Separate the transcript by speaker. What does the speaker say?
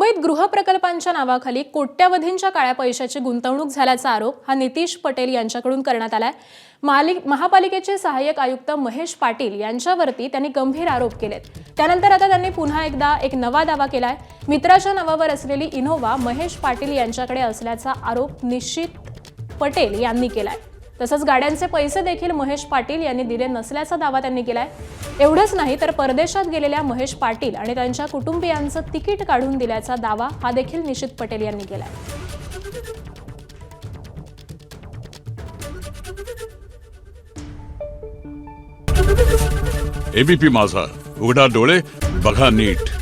Speaker 1: मुंबईत गृहप्रकल्पांच्या नावाखाली कोट्यवधींच्या काळ्या पैशाची गुंतवणूक झाल्याचा आरोप हा नितीश पटेल यांच्याकडून करण्यात आलाय। महापालिकेचे सहाय्यक आयुक्त महेश पाटील यांच्यावरती त्यांनी गंभीर आरोप केलेत। त्यानंतर आता त्यांनी पुन्हा एकदा एक नवा दावा केलाय। मित्राच्या नावावर असलेली इनोव्हा महेश पाटील यांच्याकडे असल्याचा आरोप निश्चित पटेल यांनी केलाय। तसंच गाड्यांचे पैसे देखील महेश पाटील यांनी दिले नसल्याचा दावा त्यांनी केलाय। एवढंच नाही तर परदेशात गेलेल्या महेश पाटील आणि त्यांच्या कुटुंबियांचं तिकीट काढून दिल्याचा दावा हा देखील निश्चित पटेल यांनी केलाय।
Speaker 2: एबीपी माझा, उघडा डोळे बघा नीट।